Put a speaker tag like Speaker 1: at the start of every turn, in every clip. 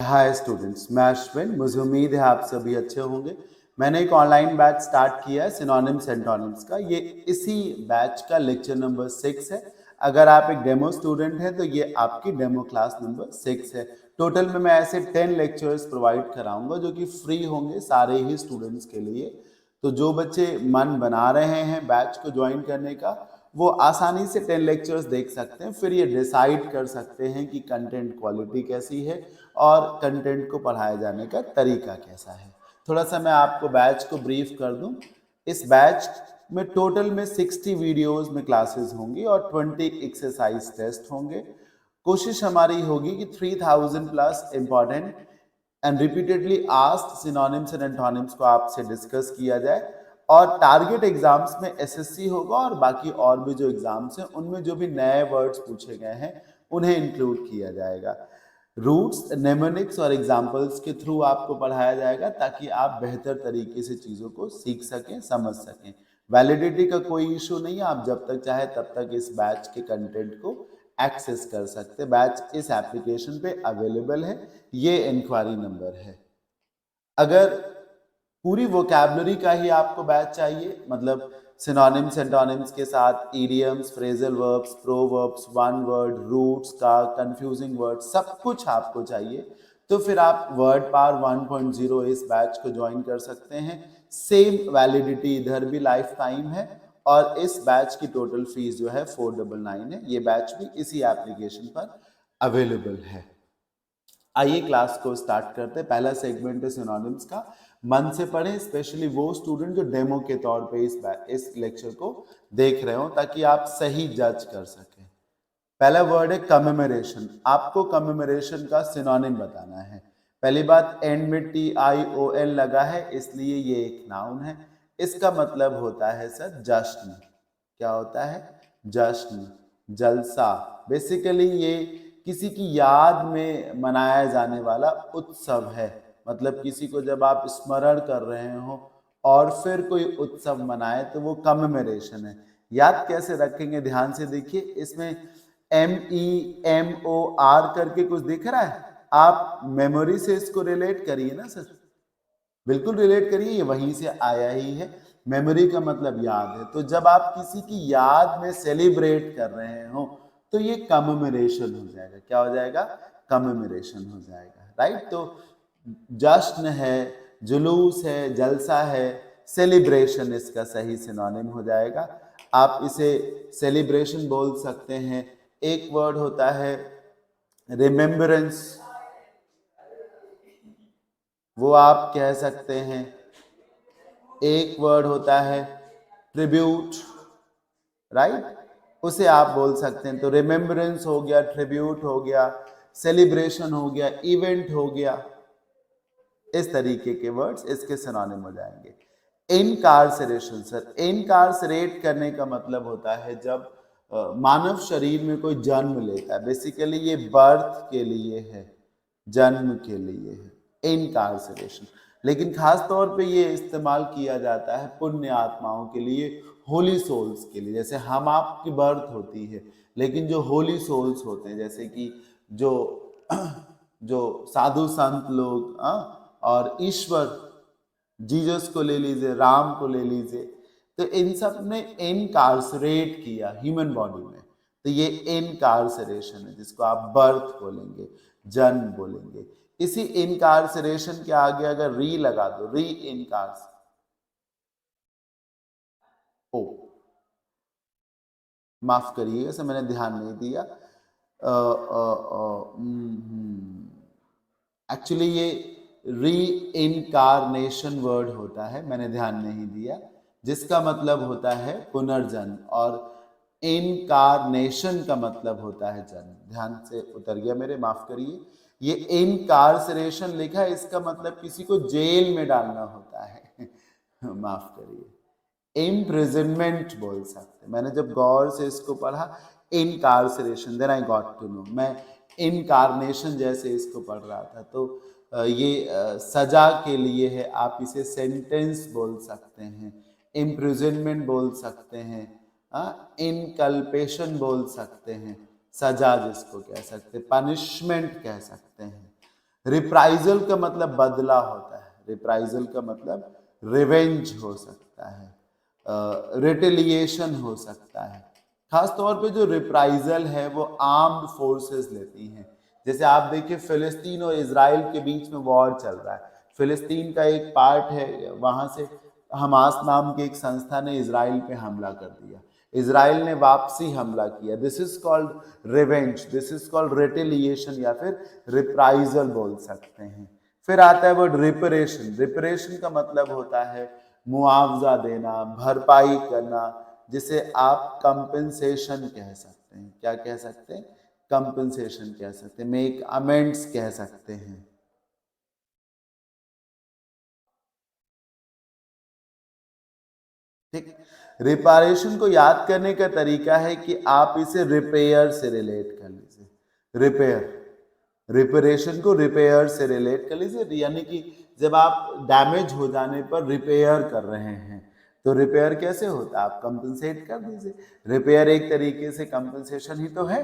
Speaker 1: Hi students, मैं अश्विन। मुझे उम्मीद है आप सभी अच्छे होंगे। मैंने एक ऑनलाइन बैच स्टार्ट किया है सिनोनिम्स एंटोनिम्स का। ये इसी बैच का लेक्चर नंबर 6 है। अगर आप एक डेमो स्टूडेंट हैं तो ये आपकी डेमो क्लास नंबर 6 है। टोटल में मैं ऐसे 10 लेक्चर्स प्रोवाइड कराऊंगा जो कि फ्री होंगे सारे ही स्टूडेंट्स के लिए। तो जो बच्चे मन बना रहे हैं बैच को ज्वाइन करने का, वो आसानी से 10 लेक्चर्स देख सकते हैं। फिर ये डिसाइड कर सकते हैं कि कंटेंट क्वालिटी कैसी है और कंटेंट को पढ़ाए जाने का तरीका कैसा है। थोड़ा सा मैं आपको बैच को ब्रीफ कर दूं। इस बैच में टोटल में 60 वीडियोस में क्लासेस होंगी और 20 एक्सरसाइज टेस्ट होंगे। कोशिश हमारी होगी कि 3000 plus important and repeatedly asked synonyms and antonyms को आपसे डिस्कस किया जाए। और टारगेट एग्जाम्स में एसएससी होगा और बाकी और भी जो एग्जाम्स हैं उनमें जो भी नए वर्ड्स पूछे गए हैं उन्हें इंक्लूड किया जाएगा। रूट्स, नेमोनिक्स और एग्जाम्पल्स के थ्रू आपको पढ़ाया जाएगा ताकि आप बेहतर तरीके से चीज़ों को सीख सकें, समझ सकें। वैलिडिटी का कोई इशू नहीं है, आप जब तक चाहे तब तक इस बैच के कंटेंट को एक्सेस कर सकते। बैच इस एप्लीकेशन पे अवेलेबल है, ये इंक्वायरी नंबर है। अगर पूरी वोकैबुलरी का ही आपको बैच चाहिए, मतलब सिनोनिम्स एंटोनिम्स के साथ idioms, phrasal verbs, proverbs, one word, roots का, कंफ्यूजिंग वर्ड, सब कुछ आपको चाहिए, तो फिर आप वर्ड पावर 1.0 इस बैच को ज्वाइन कर सकते हैं। सेम वैलिडिटी इधर भी लाइफ टाइम है और इस बैच की टोटल फीस जो है 499 है। ये बैच भी इसी एप्लीकेशन पर अवेलेबल है। आइए क्लास को स्टार्ट करते हैं। पहला सेगमेंट है सिनोनिम्स का। मन से पढ़ें, स्पेशली वो स्टूडेंट जो डेमो के तौर पे इस लेक्चर को देख रहे हो, ताकि आप सही जज कर सकें। पहला वर्ड है कमेमोरेशन। आपको कमेमोरेशन का सिनोनिम बताना है। पहली बात, एंड में TION लगा है, इसलिए ये एक नाउन है। इसका मतलब होता है सर जश्न। क्या होता है? जश्न, जलसा। बेसिकली ये किसी की याद में मनाया जाने वाला उत्सव है। मतलब किसी को जब आप स्मरण कर रहे हो और फिर कोई उत्सव मनाए तो वो कमेमोरेशन है। याद कैसे रखेंगे? ध्यान से देखिए, इसमें MEMOR करके कुछ दिख रहा है। आप मेमोरी से इसको रिलेट करिए ना सर, बिल्कुल रिलेट करिए, ये वहीं से आया ही है। मेमोरी का मतलब याद है, तो जब आप किसी की याद में सेलिब्रेट कर रहे हो तो ये कमेमोरेशन हो जाएगा। क्या हो जाएगा? कमेमोरेशन हो जाएगा, राइट। तो जश्न है, जुलूस है, जलसा है, सेलिब्रेशन इसका सही सिनोनिम हो जाएगा। आप इसे सेलिब्रेशन बोल सकते हैं। एक वर्ड होता है रिमेम्बरेंस, वो आप कह सकते हैं। एक वर्ड होता है ट्रिब्यूट, राइट, उसे आप बोल सकते हैं। तो रिमेम्बरेंस हो गया, ट्रिब्यूट हो गया, सेलिब्रेशन हो गया, इवेंट हो गया। इस तरीके के वर्ड्स इसके सिनोनिम हो जाएंगे। इनकार्सरेशन सर, इनकार्सरेट करने का मतलब होता है जब मानव शरीर में कोई जन्म लेता है। बेसिकली ये बर्थ के लिए है, जन्म के लिए है इनकार्सरेशन। लेकिन खास तौर पे ये इस्तेमाल किया जाता है पुण्य आत्माओं के लिए, होली सोल्स के लिए। जैसे हम आपकी बर्थ होती है, लेकिन जो होली सोल्स होते हैं, जैसे कि जो जो साधु संत लोग, और ईश्वर, जीसस को ले लीजिए, राम को ले लीजिए, तो इन सब ने इनकार्सरेट किया ह्यूमन बॉडी में। तो ये इनकार्सरेशन है, जिसको आप बर्थ बोलेंगे, जन्म बोलेंगे। इसी इनकार्सरेशन के आगे अगर री लगा दो, री इनकार्स, ओ माफ करिएगा सर, मैंने ध्यान नहीं दिया। एक्चुअली ये री इनकारनेशन वर्ड होता है, मैंने ध्यान नहीं दिया, जिसका मतलब होता है पुनर्जन्म, और इनकारनेशन का मतलब होता है जन्म। ध्यान से उतर गया मेरे, माफ करिए। ये इनकारसरेशन लिखा है, इसका मतलब किसी को जेल में डालना होता है माफ करिए, इम्प्रिजनमेंट बोल सकते। मैंने जब गौर से इसको पढ़ा, incarceration, then I got to know. मैं इनकारनेशन जैसे इसको पढ़ रहा था, तो ये सजा के लिए है। आप इसे सेंटेंस बोल सकते हैं, इम्प्रिजनमेंट बोल सकते हैं, इनकल्पेशन बोल सकते हैं, सजा जिसको कह सकते हैं, पनिशमेंट कह सकते हैं। रिप्राइजल का मतलब बदला होता है, रिप्राइजल का मतलब रिवेंज हो सकता है, रिटेलिएशन हो सकता है। खास तौर पे जो रिप्राइजल है वो आर्म्ड फोर्सेस लेती हैं। जैसे आप देखिए फिलिस्तीन और इजराइल के बीच में वॉर चल रहा है, फिलिस्तीन का एक पार्ट है, वहां से हमास नाम की एक संस्था ने इजराइल पे हमला कर दिया, इजराइल ने वापसी हमला किया। This is called revenge, this is called retaliation या फिर रिप्राइजल बोल सकते हैं। फिर आता है वर्ड रिपरेशन। रिपरेशन का मतलब होता है मुआवजा देना, भरपाई करना, जिसे आप कंपेंसेशन कह सकते हैं। क्या कह सकते हैं? कंपेंसेशन कह सकते हैं, मेक अमेंड्स कह सकते हैं। ठीक, रिपारेशन को याद करने का तरीका है कि आप इसे रिपेयर से रिलेट कर लीजिए। रिपेयर, रिपेरेशन को रिपेयर से रिलेट कर लीजिए, यानी कि जब आप डैमेज हो जाने पर रिपेयर कर रहे हैं, तो रिपेयर कैसे होता है? आप कंपनसेट कर दीजिए। रिपेयर एक तरीके से कंपनसेशन ही तो है।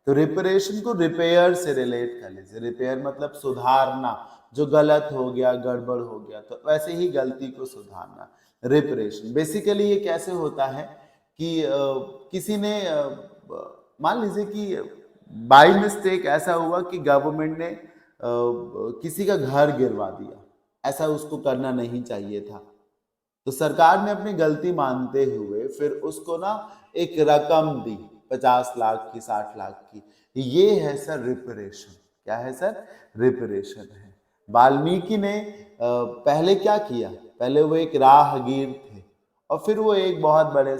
Speaker 1: तो रिपेरेशन को रिपेयर से रिलेट कर लीजिए। रिपेयर मतलब सुधारना, जो गलत हो गया, गड़बड़ हो गया, तो वैसे ही गलती को सुधारना, रिपेरेशन। बेसिकली ये कैसे होता है कि किसी ने मान लीजिए कि बाई मिस्टेक ऐसा हुआ कि गवर्नमेंट ने किसी का घर गिरवा दिया, ऐसा उसको करना नहीं चाहिए था। तो सरकार ने अपनी गलती मानते हुए फिर उसको ना एक रकम दी, 50 लाख की, 60 लाख की। ये है सर रिपरेशन। क्या है सर? रिपरेशन है। वाल्मीकि ने पहले क्या किया? पहले वो एक राहगीर थे और फिर वो एक बहुत बड़े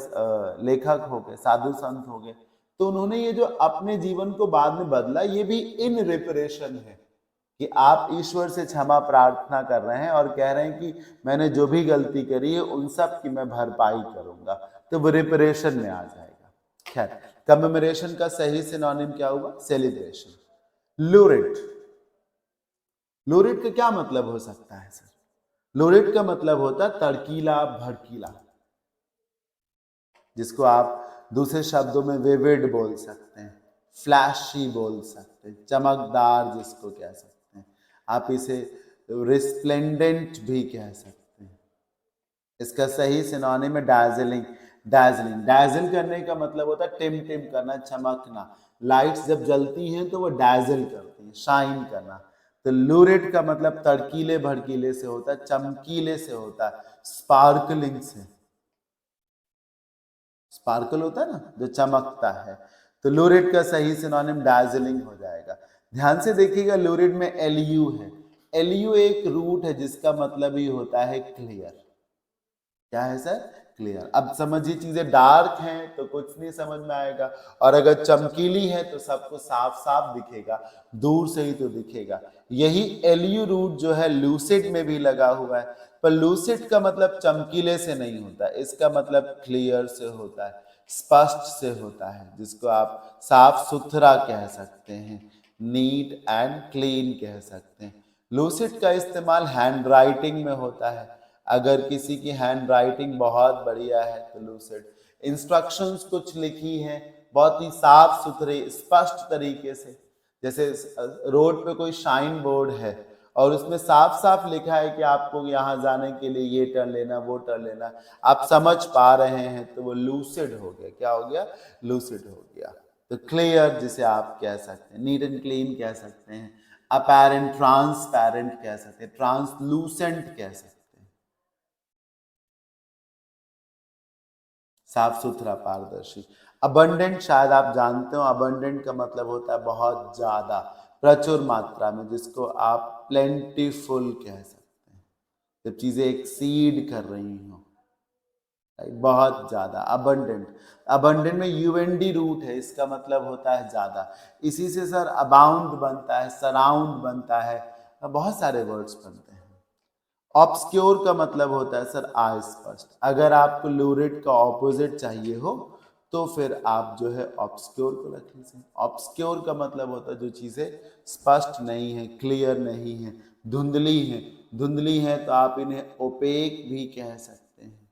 Speaker 1: लेखक हो गए, साधु संत हो गए। तो उन्होंने ये जो अपने जीवन को बाद में बदला, ये भी इन रिपरेशन है कि आप ईश्वर से क्षमा प्रार्थना कर रहे हैं और कह रहे हैं कि मैंने जो भी गलती करी है उन सब की मैं भरपाई करूंगा, तो वो रिपरेशन में आ जाएगा। खैर, कमेमोरेशन का सही सिनोनिम क्या हुआ? सेलिब्रेशन। लूरिड, लूरिड का क्या मतलब हो सकता है सर? लूरिड का मतलब होता है तड़कीला, भड़कीला, जिसको आप दूसरे शब्दों में विविड बोल सकते हैं, फ्लैशी बोल सकते हैं, चमकदार जिसको कह सकते हैं। आप इसे रिस्प्लेंडेंट भी कह सकते हैं। इसका सही सिनोनिम है डैजलिंग। डैजलिंग, डैजल करने का मतलब होता है टिम टिम करना, चमकना। लाइट्स जब जलती हैं तो वो डैजल करती हैं, शाइन करना। तो लूरिड का मतलब तड़कीले भड़कीले से होता है, चमकीले से होता है, स्पार्कलिंग से। स्पार्कल होता है ना, जो चमकता है। तो लूरिड का सही सिनोनिम डैजलिंग हो जाएगा। ध्यान से देखिएगा, लूरिड में एलयू है। एलयू एक रूट है जिसका मतलब ही होता है क्लियर। क्या है सर? क्लियर। अब समझिए, चीजें डार्क हैं तो कुछ नहीं समझ में आएगा, और अगर चमकीली है तो सबको साफ साफ दिखेगा, दूर से ही तो दिखेगा। यही एलयू रूट जो है लूसिड में भी लगा हुआ है, पर लूसिड का मतलब चमकीले से नहीं होता, इसका मतलब क्लियर से होता है, स्पष्ट से होता है, जिसको आप साफ सुथरा कह सकते हैं, नीट एंड क्लीन कह सकते हैं। लूसिड का इस्तेमाल हैंड राइटिंग में होता है। अगर किसी की हैंड राइटिंग बहुत बढ़िया है तो लूसिड। इंस्ट्रक्शंस कुछ लिखी हैं बहुत ही साफ सुथरे स्पष्ट तरीके से, जैसे रोड पे कोई शाइन बोर्ड है और उसमें साफ साफ लिखा है कि आपको यहाँ जाने के लिए ये टर्न लेना, वो टर्न लेना, आप समझ पा रहे हैं, तो वो लूसिड हो गया। क्या हो गया? लूसिड हो गया। तो क्लियर जिसे आप कह सकते हैं, नीट एंड क्लीन कह सकते हैं, अपैरेंट, ट्रांसपैरेंट कह सकते हैं, ट्रांसलूसेंट कह सकते हैं, साफ सुथरा, पारदर्शी। अबंडेंट शायद आप जानते हो, अबंडेंट का मतलब होता है बहुत ज्यादा, प्रचुर मात्रा में, जिसको आप प्लेंटीफुल कह सकते हैं, जब चीजें एक्सीड कर रही हो, बहुत ज्यादा। अबंडेंट, अबंडेंट में यूएनडी रूट है, इसका मतलब होता है ज्यादा। इसी से सर अबाउंड बनता है, सराउंड बनता है, बहुत सारे वर्ड्स बनते हैं। ऑब्सक्योर का मतलब होता है सर अस्पष्ट। अगर आपको लूरिड का ऑपोजिट चाहिए हो तो फिर आप जो है ऑब्सक्योर को रख लीजिए। ऑब्सक्योर का मतलब होता है जो चीजें स्पष्ट नहीं है, क्लियर नहीं है, धुंधली है। धुंधली है तो आप इन्हें ओपेक भी कह सकते हैं,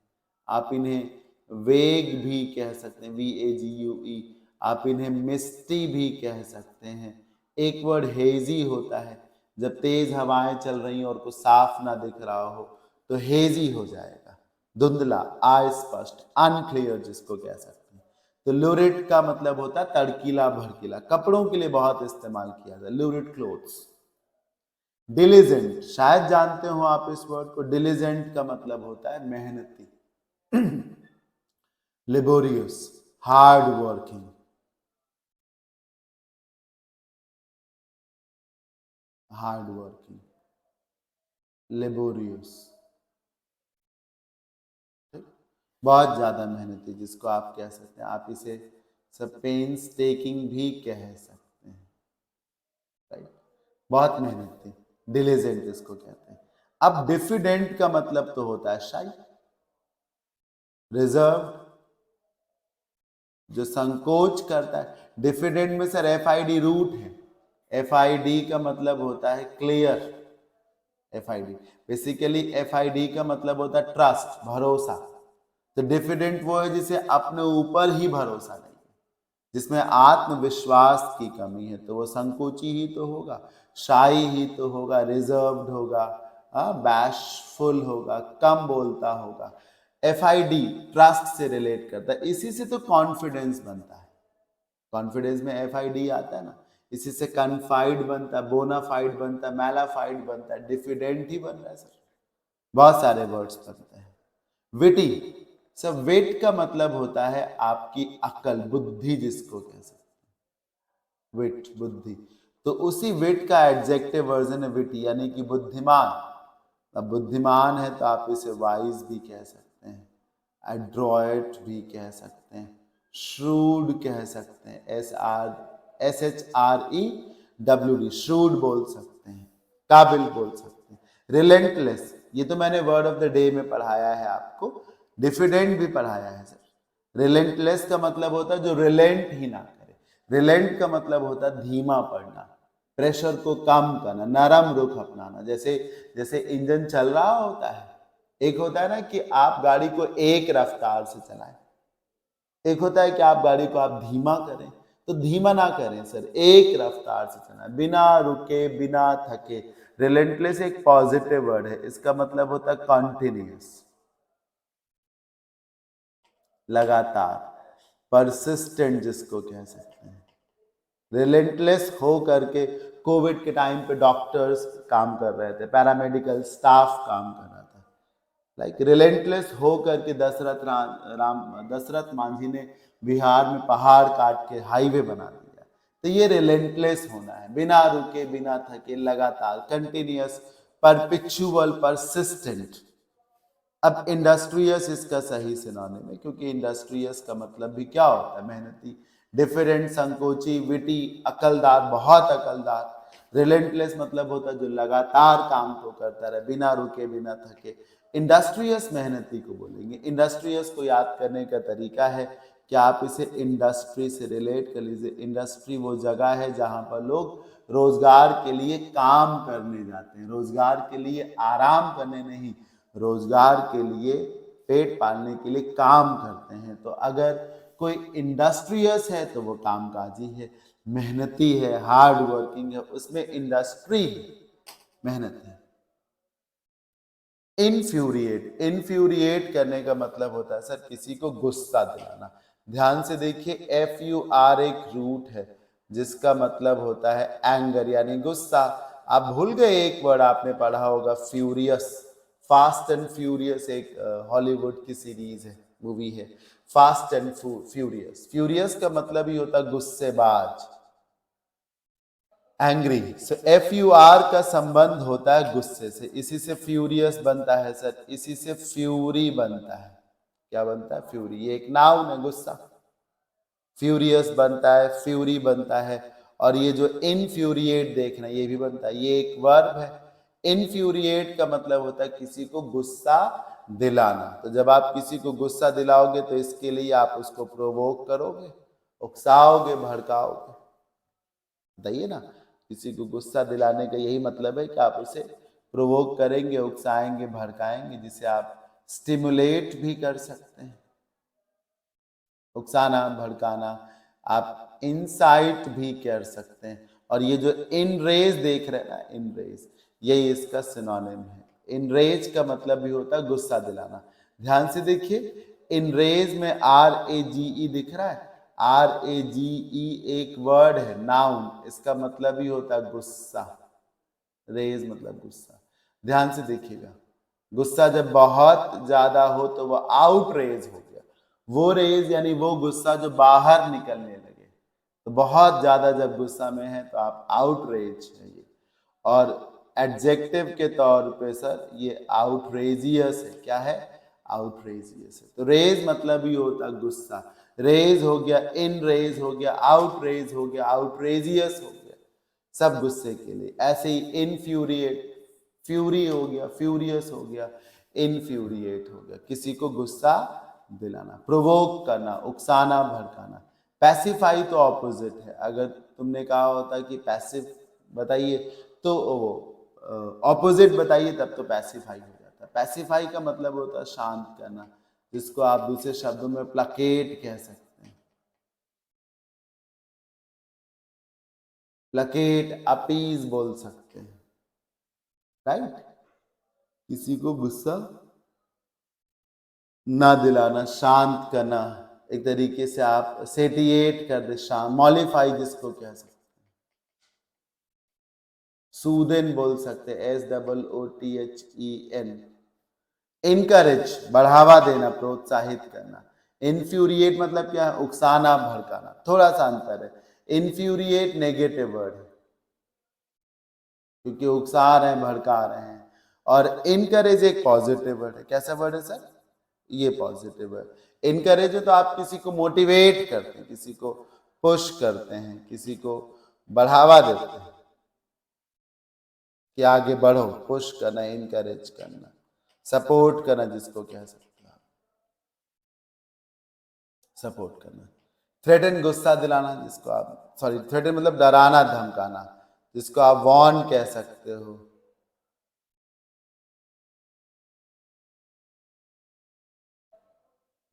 Speaker 1: आप इन्हें वेग भी कह सकते हैं, VAGUE। आप इन्हें मिस्टी भी कह सकते हैं। एक वर्ड हेजी होता है, जब तेज हवाएं चल रही और कुछ साफ ना दिख रहा हो तो हेजी हो जाएगा, धुंधला, अस्पष्ट, अनक्लियर जिसको कह सकते हैं। तो लूरिड का मतलब होता है तड़कीला भड़कीला, कपड़ों के लिए बहुत इस्तेमाल किया जाता है, लूरिड क्लोथ्स। डिलीजेंट, शायद जानते हो आप इस वर्ड को, डिलीजेंट का मतलब होता है मेहनती। Laborious, hard working, hard working, laborious, बहुत ज्यादा मेहनती जिसको आप कह सकते हैं, आप इसे सब पेन्स टेकिंग भी कह सकते हैं, राइट, बहुत मेहनती, डिलीजेंट इसको कहते हैं। अब डिफिडेंट का मतलब तो होता है शाई, रिजर्व, जो संकोच करता है। डिफिडेंट में सर FID रूट है, FID का मतलब होता है क्लियर, FID बेसिकली FID का मतलब होता है ट्रस्ट, भरोसा। तो डिफिडेंट वो है जिसे अपने ऊपर ही भरोसा नहीं, जिसमें आत्मविश्वास की कमी है, तो वो संकोची ही तो होगा, शाई ही तो होगा, रिजर्व्ड होगा, बैशफुल होगा, कम बोलता होगा। FID ट्रस्ट से रिलेट करता है, इसी से तो कॉन्फिडेंस बनता है, कॉन्फिडेंस में FID आता है ना, इसी से कन्फाइड बनता है, बोनाफाइड बनता है, मैलाफाइड बनता है, डिफिडेंट ही बन रहा है सर, बहुत सारे वर्ड्स बनते हैं। विटी, सब वेट का मतलब होता है आपकी अकल, बुद्धि जिसको कह सकते हैं, विट, बुद्धि। तो उसी विट का एडजेक्टिव वर्जन है विटी, यानी कि बुद्धिमान। अब बुद्धिमान है तो आप इसे वाइज भी कह सकते हैं, एड्रॉयट भी कह सकते हैं, श्रूड कह सकते हैं, SHREWD, श्रूड बोल सकते हैं, काबिल बोल सकते हैं। रिलेंटलेस, ये तो मैंने वर्ड ऑफ द डे में पढ़ाया है आपको, डिफिडेंट भी पढ़ाया है सर। रिलेंटलेस का मतलब होता है जो रिलेंट ही ना करे, रिलेंट का मतलब होता है धीमा पड़ना, प्रेशर को कम करना, नरम रुख अपनाना। जैसे जैसे इंजन चल रहा होता है, एक होता है ना कि आप गाड़ी को एक रफ्तार से चलाएं, एक होता है कि आप गाड़ी को आप धीमा करें, तो धीमा ना करें सर, एक रफ्तार से चलाएं, बिना रुके, बिना थके। रिलेंटलेस एक पॉजिटिव वर्ड है, इसका मतलब होता है कॉन्टिन्यूस, लगातार, परसिस्टेंट जिसको कह सकते हैं। रिलेंटलेस हो करके कोविड के टाइम पे डॉक्टर्स काम कर रहे थे, पैरामेडिकल स्टाफ काम कर रहा था, लाइक रिलेंटलेस हो करके दशरथ मांझी ने बिहार में पहाड़ काट के हाईवे बना दिया। तो ये रिलेंटलेस होना है, बिना रुके, बिना थके, लगातार, कंटिन्यूअस, परपिचुअल, परसिस्टेंट। अब इंडस्ट्रियस इसका सही सिनोनिम है, क्योंकि इंडस्ट्रियस का मतलब भी क्या होता है, मेहनती। डिफरेंट, संकोची, विटी, अकलदार, बहुत अकलदार। रिलेंटलेस मतलब होता है जो लगातार काम को करता रहे, बिना रुके, बिना थके। इंडस्ट्रियस मेहनती को बोलेंगे। इंडस्ट्रियस को याद करने का तरीका है कि आप इसे इंडस्ट्री से रिलेट कर लीजिए। इंडस्ट्री वो जगह है जहां पर लोग रोजगार के लिए काम करने जाते हैं, रोजगार के लिए आराम करने नहीं, रोजगार के लिए, पेट पालने के लिए काम करते हैं। तो अगर कोई इंडस्ट्रियस है तो वो कामकाजी है, मेहनती है, हार्ड वर्किंग है, उसमें इंडस्ट्री, मेहनत है। इनफ्यूरिएट, इनफ्यूरिएट करने का मतलब होता है सर किसी को गुस्सा दिलाना। ध्यान से देखिए, FUR एक रूट है जिसका मतलब होता है एंगर, यानी गुस्सा। आप भूल गए एक वर्ड आपने पढ़ा होगा, फ्यूरियस। फास्ट एंड फ्यूरियस एक हॉलीवुड की सीरीज है, मूवी है, फास्ट एंड फ्यूरियस। फ्यूरियस का मतलब ही होता है गुस्सेबाज, एंग्री। सो FUR का संबंध होता है गुस्से से, इसी से फ्यूरियस बनता है सर, इसी से फ्यूरी बनता है। क्या बनता है? फ्यूरी। ये एक नाउन है, गुस्सा। फ्यूरियस बनता है, फ्यूरी बनता है, और ये जो इनफ्यूरिएट देखना, ये भी बनता है, ये एक वर्ब है। इनफ्यूरिएट का मतलब होता है किसी को गुस्सा दिलाना। तो जब आप किसी को गुस्सा दिलाओगे तो इसके लिए आप उसको प्रोवोक करोगे, उकसाओगे, भड़काओगे। बताइए ना, किसी को गुस्सा दिलाने का यही मतलब है कि आप उसे प्रोवोक करेंगे, उकसाएंगे, भड़काएंगे, जिसे आप स्टिमुलेट भी कर सकते हैं। उकसाना, भड़काना, आप इंसाइट भी कर सकते हैं। और ये जो इनरेज देख रहे हैं ना, इनरेज, यही इसका सिनोनिम है। इनरेज का मतलब भी होता है गुस्सा दिलाना। ध्यान से देखिए, इनरेज में RAGE दिख रहा है। RAGE एक वर्ड है, नाउन, इसका मतलब ही होता है गुस्सा। रेज मतलब गुस्सा। ध्यान से देखिएगा, गुस्सा जब बहुत ज्यादा हो तो वो आउटरेज हो गया। वो रेज यानी वो गुस्सा जो बाहर निकलने लगे। तो बहुत ज्यादा जब गुस्सा में है तो आप आउटरेज है ये। और एडजेक्टिव के तौर पे सर ये आउटरेजियस है। क्या है? आउटरेजियस है। तो रेज मतलब ही होता गुस्सा। रेज हो गया, इन रेज हो गया, आउटरेज हो गया, आउटरेजियस हो गया, सब गुस्से के लिए। ऐसे ही इनफ्यूरिएट, फ्यूरी हो गया, फ्यूरियस हो गया, इनफ्यूरिएट हो गया, किसी को गुस्सा दिलाना, प्रोवोक करना, उकसाना, भड़काना। पैसिफाई तो ऑपोजिट है। अगर तुमने कहा होता कि पैसिव बताइए तो वो ऑपोजिट बताइए, तब तो पैसिफाई हो जाता। पैसिफाई का मतलब होता है शांत करना, जिसको आप दूसरे शब्दों में प्लकेट कह सकते हैं। प्लकेट, अपीज बोल सकते हैं, राइट? किसी को गुस्सा ना दिलाना, शांत करना, एक तरीके से आप सेटिएट कर दे, शांत, मॉलिफाई जिसको कह सकते हैं। सूदेन बोल सकते हैं, SOOTHEN। इनकरेज, बढ़ावा देना, प्रोत्साहित करना। इन्फ्यूरिएट मतलब क्या है? उकसाना, भड़काना। थोड़ा सा अंतर है, इन्फ्यूरिएट नेगेटिव वर्ड है क्योंकि उकसा रहे हैं, भड़का रहे हैं, और इनकरेज एक पॉजिटिव वर्ड है। कैसा वर्ड है सर? ये पॉजिटिव है। इनकरेज है तो आप किसी को मोटिवेट करते हैं, किसी को पुश करते हैं, किसी को बढ़ावा देते हैं कि आगे बढ़ो, पुश करना, इनकरेज करना, सपोर्ट करना, जिसको कह सकते हैं आप, सपोर्ट करना। थ्रेटन, गुस्सा दिलाना, जिसको आप, सॉरी, थ्रेटन मतलब डराना, धमकाना, जिसको आप वॉर्न कह सकते हो।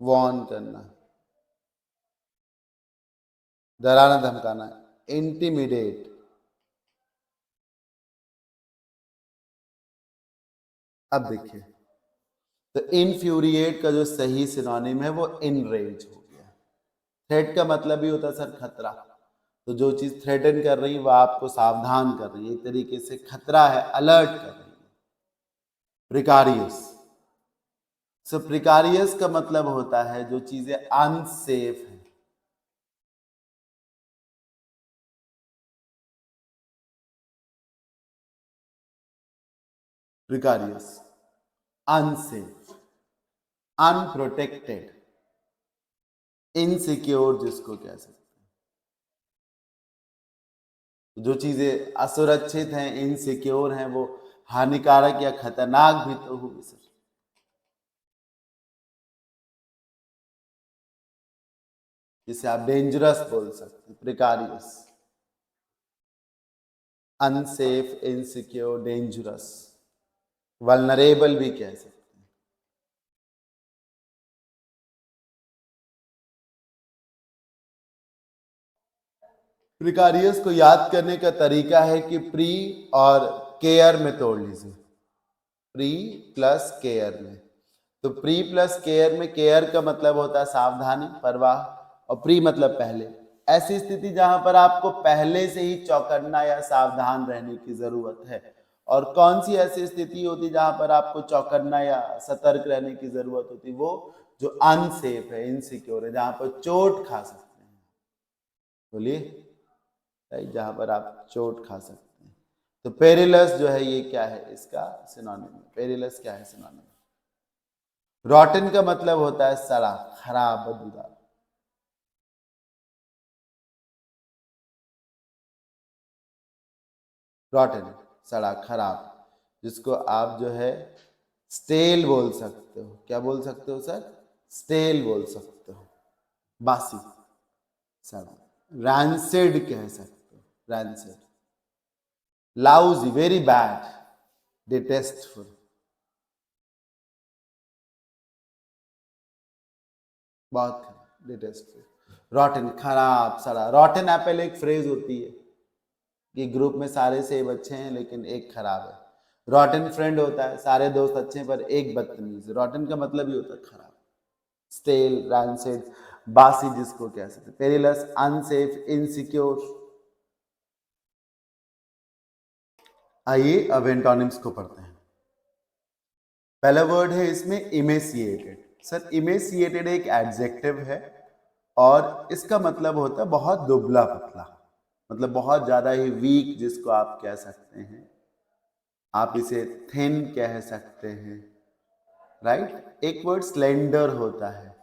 Speaker 1: वॉर्न करना, डराना, धमकाना। इंटिमिडेट, अब देखिए, तो इनफ्यूरिएट का जो सही सिनोनिम है वो इनरेज हो गया। थ्रेट का मतलब ही होता है सर खतरा। तो जो चीज थ्रेटन कर रही है वो आपको सावधान कर रही है, एक तरीके से खतरा है, अलर्ट कर रही है। प्रिकारियस, सो प्रिकारियस का मतलब होता है जो चीजें अनसेफ है। प्रिकारियस, अनसेफ, अनप्रोटेक्टेड, इनसिक्योर, जिसको कह सकते हैं। जो चीजें असुरक्षित हैं, इनसिक्योर हैं, वो हानिकारक या खतरनाक भी तो होगी सर। जिसे आप डेंजरस बोल सकते हैं, precarious, unsafe, insecure, dangerous, vulnerable भी कह सकते हैं। प्रिकारियस को याद करने का तरीका है कि प्री और केयर में तोड़ लीजिए। प्री प्लस केयर में, तो प्री प्लस केयर में केयर का मतलब होता है सावधानी, परवाह, और प्री मतलब पहले। ऐसी स्थिति जहां पर आपको पहले से ही चौकन्ना या सावधान रहने की जरूरत है। और कौन सी ऐसी स्थिति होती जहां पर आपको चौकन्ना या सतर्क रहने की जरूरत होती? वो जो अनसेफ है, इनसिक्योर है, जहां पर चोट खा सकते हैं। बोलिए, राइट, जहां पर आप चोट खा सकते हैं। तो पेरिलस जो है ये क्या है? इसका सिनोनिम। पेरिलस क्या है सिनोनिम? रॉटन का मतलब होता है सड़ा, खराब, बदबूदार। रॉटन, सड़ा, खराब, जिसको आप जो है स्टेल बोल सकते हो। क्या बोल सकते हो सर? स्टेल बोल सकते हो, बासी, सड़ा। रैंसेड कह सकते हो, rancid. Lousy, very bad, detestful. बहुत खराब, डिटेस्टफुल। रॉटन, खराब, सड़ा। रॉटन एप्पल एक फ्रेज होती है कि ग्रुप में सारे सेब अच्छे हैं लेकिन एक खराब है। रॉटन फ्रेंड होता है, सारे दोस्त अच्छे हैं पर एक बदतमीज। रॉटन का मतलब ही होता है खराब, स्टेल, रैंसिड, बासी जिसको कह सकते हैं। Perilous, unsafe, insecure. आइए अब एंटोनिम्स को पढ़ते हैं। पहला वर्ड है इसमें इमेसिएटेड। सर इमेसिएटेड एक एडजेक्टिव है और इसका मतलब होता है बहुत दुबला पतला, मतलब बहुत ज्यादा ही वीक जिसको आप कह सकते हैं। आप इसे थिन कह सकते हैं, राइट। एक वर्ड स्लेंडर होता है,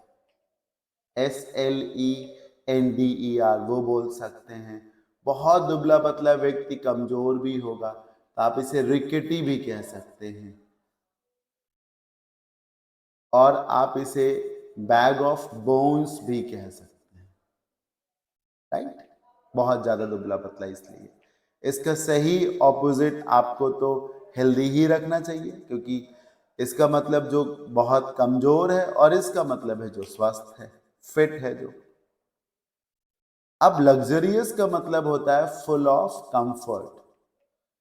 Speaker 1: SLENDER, वो बोल सकते हैं। बहुत दुबला पतला व्यक्ति कमजोर भी होगा तो आप इसे रिकेटी भी कह सकते हैं, और आप इसे बैग ऑफ बोन्स भी कह सकते हैं, राइट। बहुत ज्यादा दुबला पतला, इसलिए इसका सही ऑपोजिट आपको तो हेल्दी ही रखना चाहिए, क्योंकि इसका मतलब जो बहुत कमजोर है और इसका मतलब है जो स्वस्थ है, फिट है जो। अब लग्जरियस का मतलब होता है full of comfort.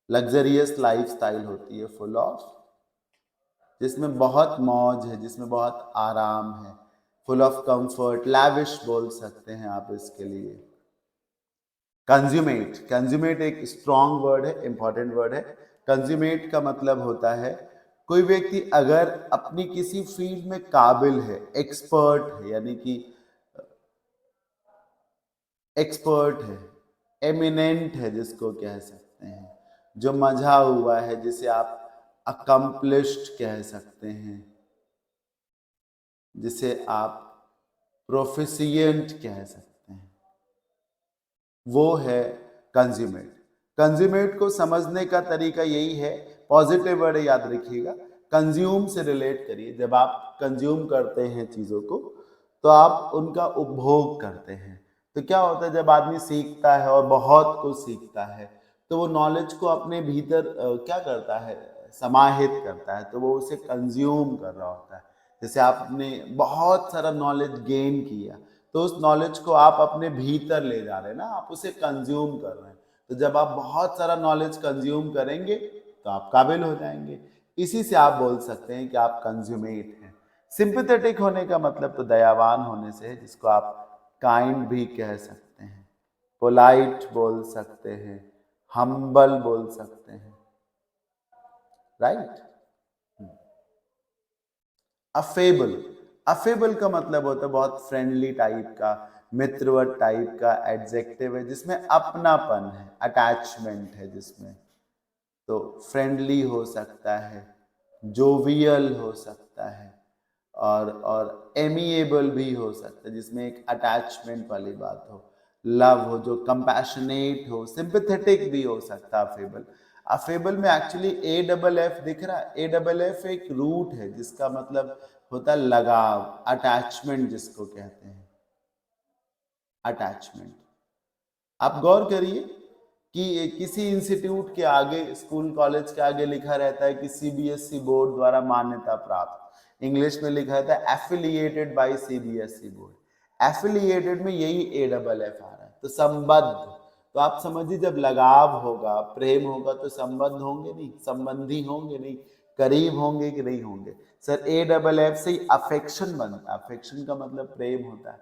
Speaker 1: Luxurious lifestyle होती है फुल ऑफ, जिसमें बहुत मौज है, जिसमें बहुत आराम है, फुल ऑफ कंफर्ट, लैविश बोल सकते हैं आप इसके लिए। कंज्यूमेट, कंज्यूमेट एक स्ट्रॉन्ग वर्ड है, इंपॉर्टेंट वर्ड है। कंज्यूमेट का मतलब होता है कोई व्यक्ति अगर अपनी किसी फील्ड में काबिल है, एक्सपर्ट है, यानी कि एक्सपर्ट है, एमिनेंट है जिसको कह सकते हैं, जो मझा हुआ है, जिसे आप अकम्पलिश्ड कह सकते हैं, जिसे आप प्रोफिशिएंट कह सकते हैं, वो है कंज्यूमेट। कंज्यूमेट को समझने का तरीका यही है, पॉजिटिव वर्ड याद रखिएगा, कंज्यूम से रिलेट करिए। जब आप कंज्यूम करते हैं चीज़ों को तो आप उनका उपभोग करते हैं। तो क्या होता है, जब आदमी सीखता है और बहुत कुछ सीखता है तो वो नॉलेज को अपने भीतर क्या करता है, समाहित करता है, तो वो उसे कंज्यूम कर रहा होता है। जैसे आपने बहुत सारा नॉलेज गेन किया तो उस नॉलेज को आप अपने भीतर ले जा रहे हैं ना, आप उसे कंज्यूम कर रहे हैं। तो जब आप बहुत सारा नॉलेज कंज्यूम करेंगे तो आप काबिल हो जाएंगे। इसी से आप बोल सकते हैं कि आप कंज्यूमेट हैं। सिंपैथेटिक होने का मतलब तो दयावान होने से है, जिसको आप काइंड भी कह सकते हैं, पोलाइट बोल सकते हैं, हम्बल बोल सकते हैं, राइट। अफेबल, अफेबल का मतलब होता है बहुत फ्रेंडली टाइप का, मित्रवत टाइप का एडजेक्टिव है, जिसमें अपनापन है, अटैचमेंट है जिसमें। तो फ्रेंडली हो सकता है, जोवियल हो सकता है, और एमिएबल भी हो सकता है, जिसमें एक अटैचमेंट वाली बात हो, लव हो, जो कंपैशनेट हो, सिंपैथेटिक भी हो सकता है अफेबल। अफेबल में एक्चुअली AFF दिख रहा है, AFF एक रूट है जिसका मतलब होता है लगाव, अटैचमेंट जिसको कहते हैं, अटैचमेंट। आप गौर करिए कि किसी इंस्टीट्यूट के आगे, स्कूल कॉलेज के आगे लिखा रहता है कि CBSE बोर्ड द्वारा मान्यता प्राप्त, इंग्लिश में लिखा रहता है affiliated by CBSE board. Affiliated में यही AFF आ रहा है, तो संबद्ध। तो आप समझिए, जब लगाव होगा, प्रेम होगा तो संबंध होंगे नहीं, संबंधी होंगे नहीं, करीब होंगे कि नहीं होंगे। सर AFF से ही अफेक्शन बनता है, अफेक्शन का मतलब प्रेम होता है,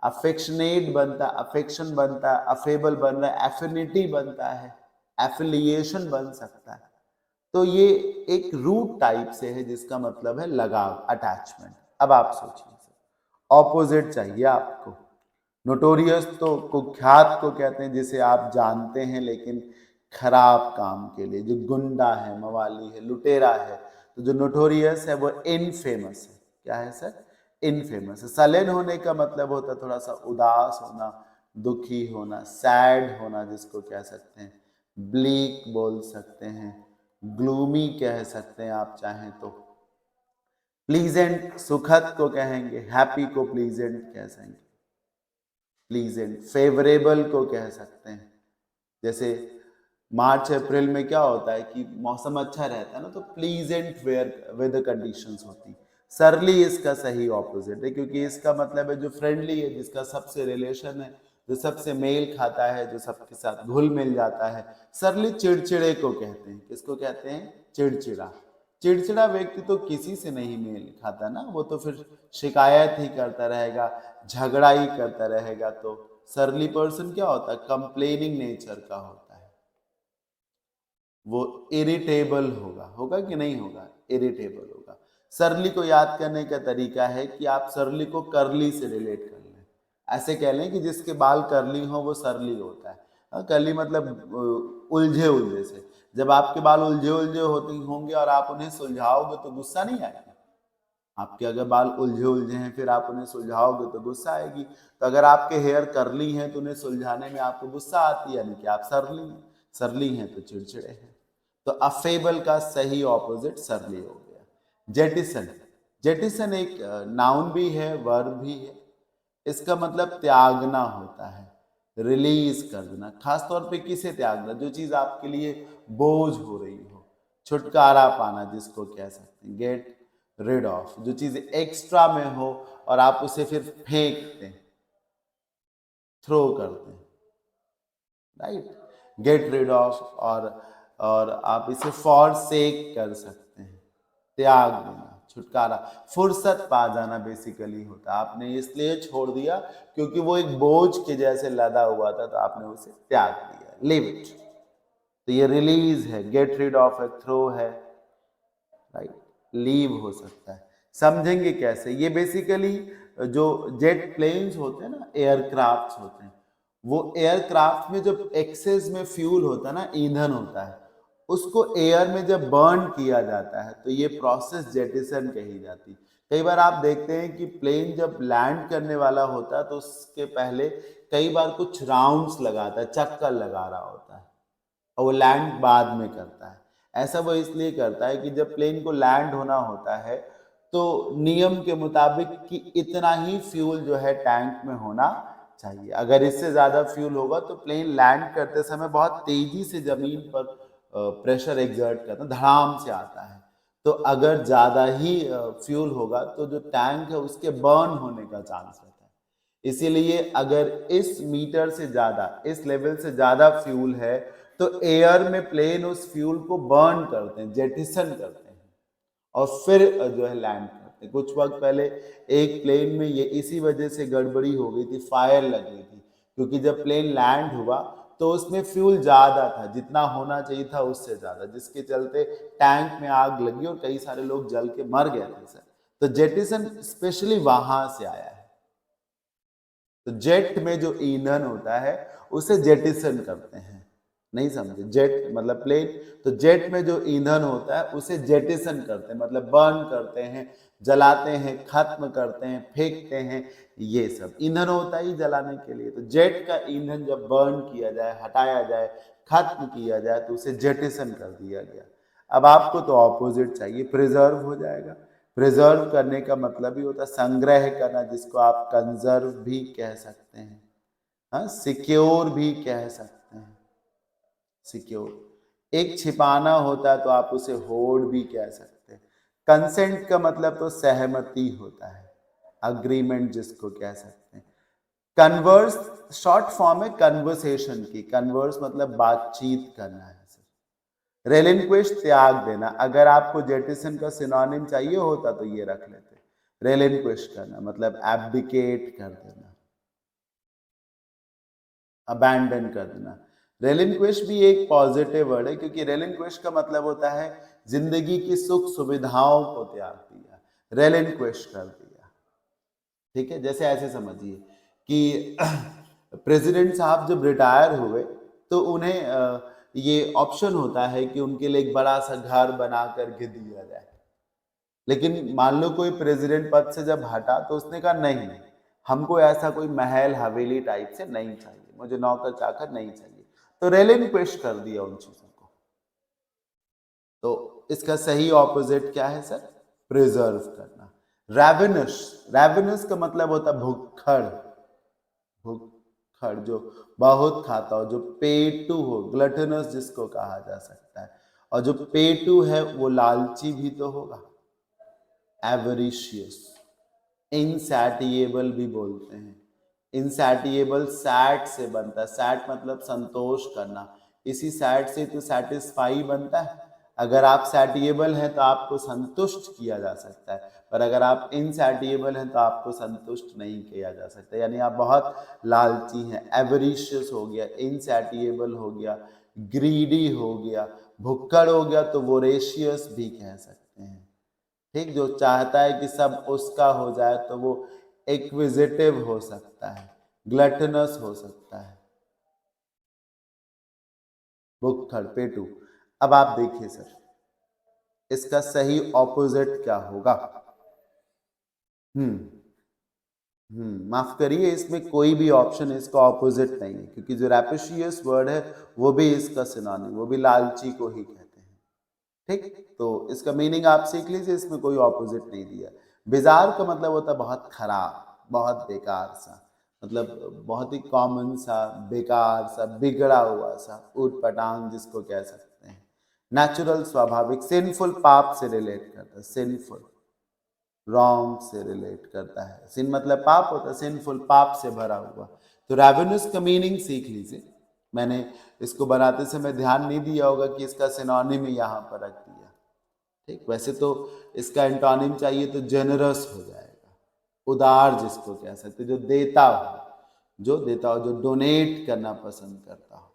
Speaker 1: अफेक्शनेट बनता, अफेक्शन बनता, अफेबल बन रहा है, एफिनिटी बनता है, एफिलिएशन बन सकता है। तो ये एक रूट टाइप से है जिसका मतलब है लगाव, अटैचमेंट। अब आप सोचिए, ऑपोजिट चाहिए आपको। नोटोरियस तो कुख्यात को कहते हैं, जिसे आप जानते हैं लेकिन खराब काम के लिए, जो गुंडा है, मवाली है, लुटेरा है। तो जो नोटोरियस है वो इनफेमस है। क्या है सर? इनफेमस है। सलेन होने का मतलब होता है थोड़ा सा उदास होना, दुखी होना, सैड होना जिसको कह सकते हैं, ब्लीक बोल सकते हैं, ग्लूमी कह सकते हैं आप चाहें तो। प्लीजेंट सुखद को कहेंगे, हैप्पी को प्लीजेंट कह सकेंगे, प्लीजेंट। फेवरेबल को कह सकते हैं, जैसे मार्च अप्रैल में क्या होता है कि मौसम अच्छा रहता है ना, तो प्लीजेंट वेदर कंडीशंस होती। सरली इसका सही ऑपोजिट है, क्योंकि इसका मतलब है जो फ्रेंडली है, जिसका सबसे रिलेशन है, जो सबसे मेल खाता है, जो सबके साथ घुल मिल जाता है। सरली चिड़चिड़े को कहते हैं। किसको कहते हैं? चिड़चिड़ा। चिड़चिड़ा व्यक्ति तो किसी से नहीं मेल खाता ना, वो तो फिर शिकायत ही करता रहेगा, झगड़ा ही करता रहेगा। तो सरली पर्सन क्या होता है? कंप्लेनिंग नेचर का होता है। वो इरिटेबल होगा। होगा कि नहीं होगा? इरिटेबल होगा। सरली को याद करने का तरीका है कि आप सरली को करली से रिलेट कर लें। ऐसे कह लें कि जिसके बाल करली हो वो सरली होता है। करली मतलब उलझे उलझे से। जब आपके बाल उलझे उलझे होते होंगे और आप उन्हें सुलझाओगे तो गुस्सा नहीं आएगा। आपके अगर बाल उलझे उलझे हैं फिर आप उन्हें सुलझाओगे तो गुस्सा आएगी। तो अगर आपके हेयर करली हैं तो उन्हें सुलझाने में आपको गुस्सा आती है, यानी कि आप सरली हैं। सरली हैं तो चिड़चिड़े हैं। तो अफेबल का सही ऑपोजिट सरली हो गया। जेटिसन। जेटिसन एक नाउन भी है, वर्ब भी है। इसका मतलब त्यागना होता है, रिलीज कर देना। खासतौर पे किसे त्यागना? जो चीज आपके लिए बोझ हो रही हो, छुटकारा पाना जिसको कह सकते हैं, गेट रिड ऑफ। जो चीज एक्स्ट्रा में हो और आप उसे फिर फेंकते हैं, थ्रो करते हैं, राइट? Get rid of. और आप इसे फॉर सेक कर सकते हैं, त्याग देना, छुटकारा, फुर्सत पा जाना बेसिकली होता है। आपने इसलिए छोड़ दिया क्योंकि वो एक बोझ के जैसे लदा हुआ था, तो आपने उसे त्याग दिया, लीव इट। तो ये रिलीज है, गेट रिड ऑफ है, थ्रो है, राइट? लीव हो सकता है। समझेंगे कैसे? ये बेसिकली जो जेट प्लेन्स होते हैं ना, एयरक्राफ्ट होते हैं, वो एयरक्राफ्ट में जब एक्सेस में फ्यूल होता है ना, ईंधन होता है, उसको एयर में जब बर्न किया जाता है तो ये प्रोसेस जेटिसन कही जाती है। कई बार आप देखते हैं कि प्लेन जब लैंड करने वाला होता है तो उसके पहले कई बार कुछ राउंड्स लगाता है, चक्कर लगा रहा होता है, और वो लैंड बाद में करता है। ऐसा वो इसलिए करता है कि जब प्लेन को लैंड होना होता है तो नियम के मुताबिक कि इतना ही फ्यूल जो है टैंक में होना चाहिए। अगर इससे ज्यादा फ्यूल होगा तो प्लेन लैंड करते समय बहुत तेजी से जमीन पर प्रेशर एग्जर्ट करता है, धड़ाम से आता है। तो अगर ज्यादा ही फ्यूल होगा तो जो टैंक है उसके बर्न होने का चांस रहता है। इसीलिए अगर इस मीटर से ज्यादा, इस लेवल से ज्यादा फ्यूल है तो एयर में प्लेन उस फ्यूल को बर्न करते हैं, जेटिसन करते हैं, और फिर जो है लैंड करते हैं। कुछ वक्त पहले एक प्लेन में ये इसी वजह से गड़बड़ी हो गई थी, फायर लग गई थी, क्योंकि जब प्लेन लैंड हुआ तो उसमें फ्यूल ज्यादा था, जितना होना चाहिए था उससे ज्यादा, जिसके चलते टैंक में आग लगी और कई सारे लोग जल के मर गए थे सर। तो जेटिसन स्पेशली वहां से आया है। तो जेट में जो ईंधन होता है उसे जेटिसन करते हैं। नहीं समझे? जेट मतलब प्लेन, तो जेट में जो ईंधन होता है उसे जेटिसन करते हैं, मतलब बर्न करते हैं, जलाते हैं, खत्म करते हैं, फेंकते हैं। ये सब ईंधन होता ही जलाने के लिए। तो जेट का ईंधन जब बर्न किया जाए, हटाया जाए, खत्म किया जाए तो उसे जेटिसन कर दिया गया। अब आपको तो ऑपोजिट चाहिए, प्रिजर्व हो जाएगा। प्रिजर्व करने का मतलब ही होता है संग्रह करना, जिसको आप कंजर्व भी कह सकते हैं, हाँ, सिक्योर भी कह सकते हैं। सिक्योर एक छिपाना होता है तो आप उसे होड़ भी कह सकते हैं। कंसेंट का मतलब तो सहमति होता है, अग्रीमेंट जिसको कह सकते हैं। कन्वर्स शॉर्ट फॉर्म है कन्वर्सेशन की। कन्वर्स मतलब बातचीत करना है। रेलिंक्विश त्याग देना। अगर आपको जेटिसन का सिनोनिम चाहिए होता तो ये रख लेते। रेलिंक्विश करना मतलब एब्डिकेट कर देना, अबैंडन कर देना। रेलिंक्विश भी एक पॉजिटिव वर्ड है, क्योंकि रेलिंक्विश का मतलब होता है जिंदगी की सुख सुविधाओं को त्याग दिया, रेलिंक्विश कर दिया। ठीक है, जैसे ऐसे समझिए कि प्रेसिडेंट साहब जब रिटायर हुए तो उन्हें ये ऑप्शन होता है कि उनके लिए एक बड़ा सा घर बना करके दिया जाए। लेकिन मान लो कोई प्रेसिडेंट पद से जब हटा तो उसने कहा नहीं, हमको ऐसा कोई महल हवेली टाइप से नहीं चाहिए, मुझे नौकर चाकर नहीं चाहिए। तो रेलिंक्विश कर दिया उन चीजों को। तो इसका सही ऑपोजिट क्या है सर? प्रिजर्व करना। रैवेनस। रैवेनस का मतलब होता है भुक्खड़। भुक्खड़ जो बहुत खाता हो, जो पेटू हो, ग्लटनस जिसको कहा जा सकता है। और जो पेटू है वो लालची भी तो होगा, एवरिशियस। इनसैटिएबल भी बोलते हैं, इनसैटिएबल सैट से बनता है, सैट मतलब संतोष करना, इसी सैट से तो सेटिस्फाई बनता है। अगर आप सैटिएबल हैं तो आपको संतुष्ट किया जा सकता है, पर अगर आप इनसैटिएबल हैं तो आपको संतुष्ट नहीं किया जा सकता। यानी आप बहुत लालची हैं, एवरिशियस हो गया, इनसैटिएबल हो गया, ग्रीडी हो गया, भुक्कड़ हो गया तो वोरेशियस भी कह सकते हैं। ठीक, जो चाहता है कि सब उसका हो जाए तो वो एक्विजिटिव हो सकता है, ग्लटनस हो सकता है, भुक्खड़, पेटू। अब आप देखिए सर, इसका सही ऑपोजिट क्या होगा? माफ करिए, इसमें कोई भी ऑप्शन इसका ऑपोजिट नहीं है, क्योंकि जो रैपिशियस वर्ड है वो भी इसका सिनोनिम, वो भी लालची को ही कहते हैं। ठीक, तो इसका मीनिंग आप सीख लीजिए, इसमें कोई ऑपोजिट नहीं दिया। बिजार का मतलब होता है बहुत खराब, बहुत बेकार सा, मतलब बहुत ही कॉमन सा, बेकार सा, बिगड़ा हुआ सा, ऊट पटांग जिसको कह सकते हैं। नेचुरल, स्वाभाविक, सिंफुल पाप से रिलेट करता है, सिंफुल रॉन्ग से रिलेट करता है। सिन मतलब पाप होता है, सिंफुल पाप से भरा हुआ। तो रेवेन्यूज का मीनिंग सीख लीजिए। मैंने इसको बनाते समय ध्यान नहीं दिया होगा कि इसका सिनोनिम यहाँ पर रख दिया। ठीक, वैसे तो इसका एंटोनिम चाहिए तो जेनरस हो जाएगा, उदार जिसको कह सकते, जो देता हो, जो देता हो, जो डोनेट करना पसंद करता हो।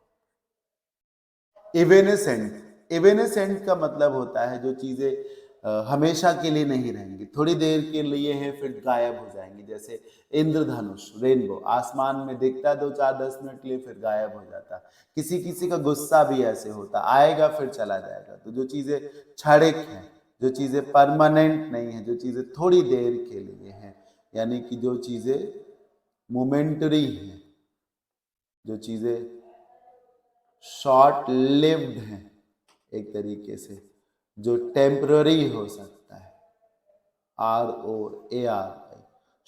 Speaker 1: इवेनेसेंट, इवेनेसेंट का मतलब होता है जो चीजें हमेशा के लिए नहीं रहेंगी, थोड़ी देर के लिए है फिर गायब हो जाएंगी। जैसे इंद्रधनुष, रेनबो, आसमान में दिखता है 2-4-10 मिनट के लिए फिर गायब हो जाता है। किसी किसी का गुस्सा भी ऐसे होता, आएगा फिर चला जाएगा। तो जो चीजें क्षणिक हैं, जो चीजें परमानेंट नहीं है, जो चीजें थोड़ी देर के लिए हैं, यानी कि जो चीजें मोमेंटरी हैं, जो चीजें शॉर्ट लिव्ड हैं, एक तरीके से जो टेम्पररी हो सकता है, ROAR,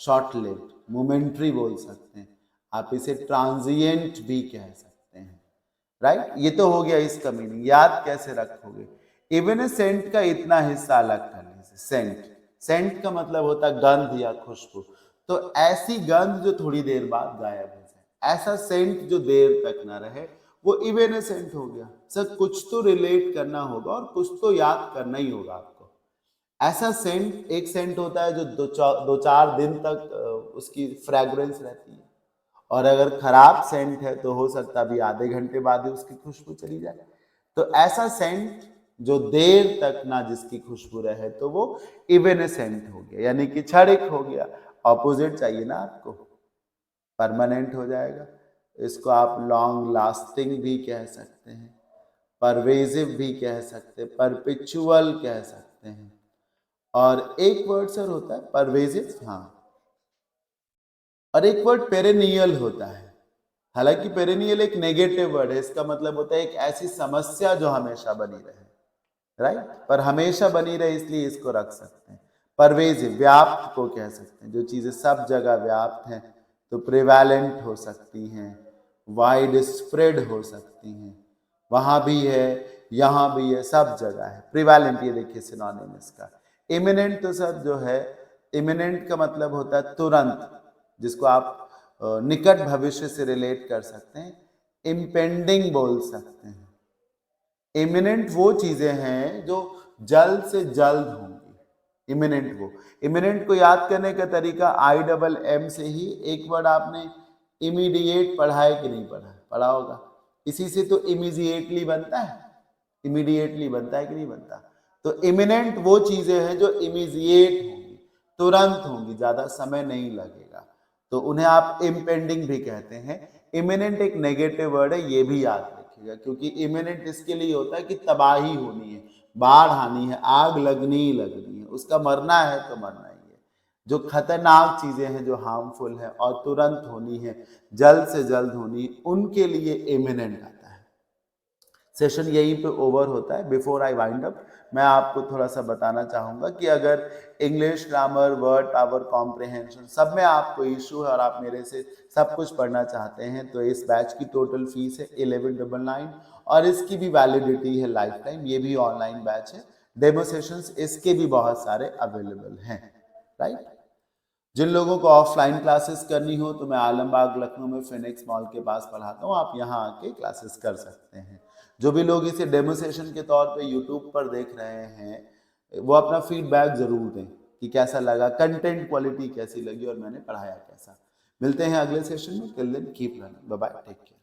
Speaker 1: शॉर्ट लिव्ड, मोमेंट्री बोल सकते हैं, आप इसे ट्रांजिएंट भी कह सकते हैं। राइट, ये तो हो गया इसका मीनिंग। याद कैसे रखोगे? इवन सेंट का इतना हिस्सा अलग करने से, सेंट, सेंट का मतलब होता है गंध या खुशबू। तो ऐसी गंध जो थोड़ी देर बाद गायब हो जाए, ऐसा सेंट जो देर तक ना रहे, वो इवेनेसेंट हो गया। सर कुछ तो रिलेट करना होगा और कुछ तो याद करना ही होगा आपको। ऐसा सेंट, एक सेंट होता है जो 2-4 दिन तक उसकी फ्रेग्रेंस रहती है, और अगर खराब सेंट है तो हो सकता है अभी आधे घंटे बाद ही उसकी खुशबू चली जाए। तो ऐसा सेंट जो देर तक ना जिसकी खुशबू रहे, तो वो इवेनेसेंट हो गया, यानी कि क्षणिक हो गया। ऑपोजिट चाहिए ना आपको, परमानेंट हो जाएगा। इसको आप लॉन्ग लास्टिंग भी कह सकते हैं, परवेजिव भी कह सकते हैं, परपिचुअल कह सकते हैं। और एक वर्ड सर होता है परवेजिव, हाँ, और एक वर्ड पेरेनियल होता है। हालांकि पेरेनियल एक नेगेटिव वर्ड है, इसका मतलब होता है एक ऐसी समस्या जो हमेशा बनी रहे, राइट, पर हमेशा बनी रहे इसलिए इसको रख सकते हैं। परवेजिव, व्याप्त को कह सकते हैं, जो चीजें सब जगह व्याप्त हैं, तो प्रिवेलेंट हो सकती हैं, वाइड स्प्रेड हो सकती हैं, वहां भी है, यहां भी है, सब जगह है। प्रिवेलेंट, ये देखिए सिनोनिम इसका। इमिनेंट तो सर जो है, इमिनेंट का मतलब होता है तुरंत, जिसको आप निकट भविष्य से रिलेट कर सकते हैं, इम्पेंडिंग बोल सकते हैं। इमिनेंट वो चीजें हैं जो जल्द से जल्द होंगी, इमिनेंट वो। इमिनेंट को याद करने का तरीका IMM से ही, एक वर्ड आपने इमीडिएट पढ़ा है कि नहीं पढ़ा है? पढ़ा होगा। इसी से तो इमीडिएटली बनता है, इमीडिएटली बनता है कि नहीं बनता? तो इमिनेंट वो चीजें हैं जो इमीडिएट होंगी, तुरंत होंगी, ज्यादा समय नहीं लगेगा, तो उन्हें आप इम्पेंडिंग भी कहते हैं। इमिनेंट एक नेगेटिव वर्ड है, ये भी याद रखिएगा, क्योंकि इमिनेंट इसके लिए होता है कि तबाही होनी है, बाढ़ आनी है, आग लगनी ही लगनी है, उसका मरना है तो मरना ही है। जो खतरनाक चीजें हैं, जो हार्मफुल है और तुरंत होनी है, जल्द से जल्द होनी, उनके लिए इमिनेंट आता है। सेशन यहीं पे ओवर होता है। बिफोर आई वाइंड अप, मैं आपको थोड़ा सा बताना चाहूँगा कि अगर English grammar, word power, comprehension सब में आपको इशू है और आप मेरे से सब कुछ पढ़ना चाहते हैं, तो इस बैच की टोटल फीस है 1199 और इसकी भी वैलिडिटी है लाइफ टाइम। ये भी ऑनलाइन बैच है, डेमो सेशंस इसके भी बहुत सारे अवेलेबल हैं, राइट। जिन लोगों को ऑफलाइन क्लासेस करनी हो तो मैं आलमबाग लखनऊ में फिनिक्स मॉल के पास पढ़ाता हूँ, आप यहाँ आके क्लासेस कर सकते हैं। जो भी लोग इसे डेमो सेशन के तौर पे यूट्यूब पर देख रहे हैं वो अपना फीडबैक जरूर दें कि कैसा लगा, कंटेंट क्वालिटी कैसी लगी और मैंने पढ़ाया कैसा। मिलते हैं अगले सेशन में, till then keep learning, bye bye, take care.